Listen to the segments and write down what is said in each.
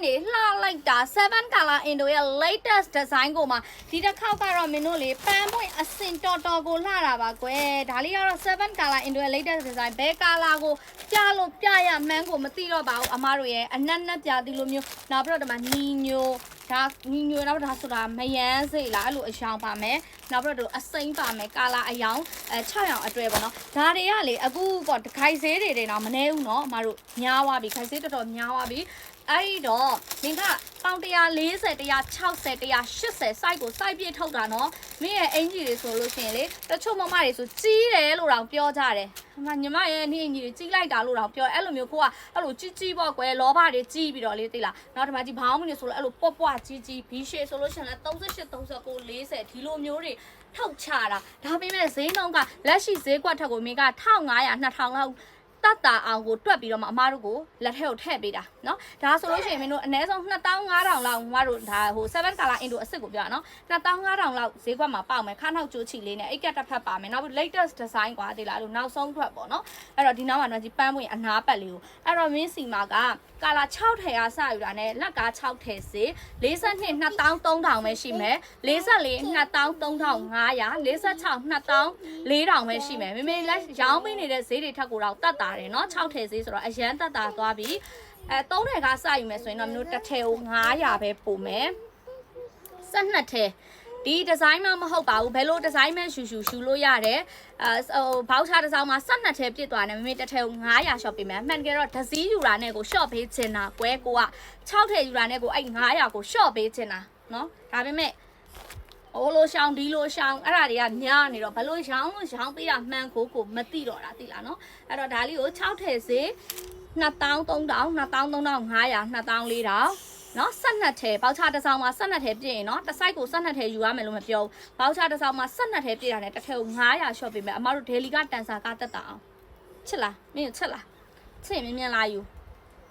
နေလှလိုက်တာ7 color Indo ရဲ့ latest design ကိုမှဒီတစ်ခေါက်ကတော့မင်းတို့လေပန်းပွင့်အစင်တော်တော်ကိုလှတာပါကွယ်ဒါလေးကတော့7 color Indo ရဲ့ latest design ဘယ် color ကိုပြလို့ပြရမှန်းကိုမသိတော့ပါဘူးအမားတို့ရဲ့အနက်နက်ပြသီးလိုမျိုးနောက်ပြီးတော့ဒီမှာနီညိုဒါညီညွတ်တော့ဒါဆိုတာမယန်းစိတ်လားအဲ့လိုအယောင်ပါမယ်နောက်ပြီးတော့အစိမ့်ပါမယ်ကာလာအယောင်6ရောင်အတွဲပေါ့နော်ဒါတွေကလေအခုပေါ့တခိုင်ဆေးတွေတော့မနေဘူးเนาะအမတို့များသွားပြီခိုင်ဆေးတော်တော်များသွားပြီအဲ့တော့မင်းကပေါင်140 160 180 စိုက်ကိုစိုက်ပြည့်ထုတ်တာเนาะမင်းရဲ့အင်ကြီးတွေဆိုလို့ရှိရင်လေတချို့မမတွေဆိုကြီးတယ်လို့တော့ပြောကြတယ်အမညီမရဲ့နေအင်ကြီးတွေကြီးလိုက်တာလို့တော့ပြောအဲ့လိုမျိုးကိုကအဲ့လိုကြီးပေါ့ကွယ်လောဘတွေကြီးပြီးတော့လေသိလားနောက်ဒီမှာကြီးဘောင်းမနေဆိုလို့အဲ့လိုပွားကြီးဘီရှေဆိုလို့ရှိရင်လည်း38 39 40ဒီလိုမျိုးတွေထောက်ချတာဒါပေမဲ့ဈေးနှုန်းကလက်ရှိဈေးကွက်ထက်ကိုမင်းက1500 2000လောက်တတ်တာအောင်ကိုတွက်ပြီးတော့မှအမားတို့ကိုလက်ထဲကိုထည့်ပေးတာเนาะဒါဆိုလို့ရှိရင်မင်းတို့အနည်းဆုံး2500လောက်မတို့ဒါဟို7 color Indo အစ်စ်ကိုပြောရအောင်2500လောက်ဈေးကွက်မှာပေါက်မယ်ခါနောက်ကျိုးချီလေးနဲ့အိတ်ကတစ်ဖက်ပါမယ်နောက်ပြီး latest design กว่าဒီလားလို့နောက်ဆုံးထွက်ပေါ့เนาะအဲ့တော့ဒီနောက်မှာတော့ဒီပန်းပွင့်အနားပတ်လေးကိုအဲ့တော့မင်းစီမာကကာလာ6ထည်အားစယူတာနဲ့လက်ကား6ထည်စေ42 2300ပဲရှိမယ်44 23,500 46 24,000ပဲရှိမယ်မမေလက်ရောင်းပေးနေတဲ့ဈေးတွေထက်ကိုတော့တတ်တာတယ်เนาะ6ထည်ဈေးဆိုတော့အရန်တတ်တာသွားပြီ3ထည်ကစယူမယ်ဆိုရင်တော့မျိုးတစ်ထည်ကို900ပဲပို့မယ်12ထည်ဒီဒီဇိုင်းမှမဟုတ်ပါဘူးဘယ်လိုဒီဇိုင်းမှရှူလို့ရတယ်ဘောက်ချတစ်စောင်းမှာ12ထည်ပြည့်သွားတယ်မမေတစ်ထည်ကို900 shop ပေးမယ်အမှန်တကယ်တော့ဒစီယူတာနဲ့ကို shop ပေးချင်တာကွဲကိုက6ထည်ယူတာနဲ့ကိုအဲ့900ကို shop ပေးချင်တာเนาะဒါပေမဲ့အိုးလိုရှောင်းဒီလိုရှောင်းအဲ့ဒါတွေကညားနေတော့ဘလို့ရှောင်းလို့ရှောင်းပေးတာမှန်ကိုမသိတော့တာသိလားเนาะအဲ့တော့ဒါလေးကို6ထည်စေ2300 23,500 24,000နော်12ထည်ပေါက်ချတစ်စောင်းမှာ12ထည်ပြည့်ရင်နော်တစ်စိုက်ကို12ထည်ယူရမယ်လို့မပြောဘူးပေါက်ချတစ်စောင်းမှာ12ထည်ပြည့်တာနဲ့တစ်ထည်ကို900 shop ပေးမယ်အမတို့ daily ကတန်စာကတက်တာအောင်ချစ်လားမင်းချစ်လားချစ်မြင်လာယူ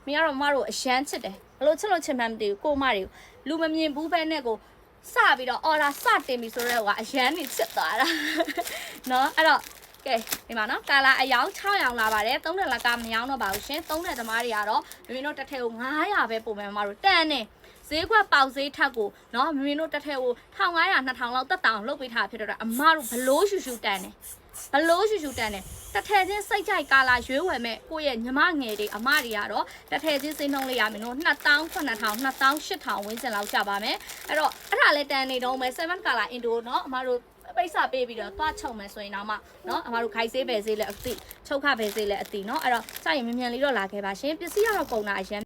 မင်းကတော့မတို့အရန်ချစ်တယ်ဘလို့ချစ်လို့ချစ်မှန်းမသိဘူးကိုမတွေကိုလူမမြင်ဘူးပဲနဲ့ကိုစပြီးတော့ order စတင်ပြီဆိုတော့ကအရန်နေချစ်သွားတာနော်အဲ့တော့ကဲဒီမှာနော်ကာလာအယောင်6ရောင်လာပါတယ်3နှစ်လကမရောင်းတော့ပါဘူးရှင်3နှစ်သမားတွေကတော့မင်းတို့တစ်ထည်ကို900ပဲပို့မယ်မတို့တန်နေဈေးကွက်ပေါက်ဈေးထက်ကိုနော်မင်းတို့တစ်ထည်ကို1500 2000လောက်တက်တောင်လုပ်ပေးထားဖြစ်တော့အမတို့ဘလို့ရှူတန်နေဘလို့ရှူတန်နေတစ်ထည်ချင်းစိတ်ကြိုက်ကာလာရွေးဝယ်မဲ့ကိုယ့်ရဲ့ညီမငယ်တွေအမတွေကတော့တစ်ထည်ချင်းစိမ့်နှုံးလေးရမင်းတို့2900 2800ဝန်းကျင်လောက်ကြပါမယ်အဲ့တော့အဲ့ဒါလည်းတန်နေတော့မယ်7 color Indo နော်အမတို့ပိတ်စာပေးပြီးတော့သွားချုပ်မယ်ဆိုရင်တော့မှเนาะအမတို့ခိုင်ဆေးပဲဆေးလဲအသိချုပ်ခပဲဆေးလဲအသိเนาะအဲ့တော့စရင်မြန်မြန်လေးတော့လာခဲ့ပါရှင်ပစ္စည်းကတော့ကုန်တာအရင်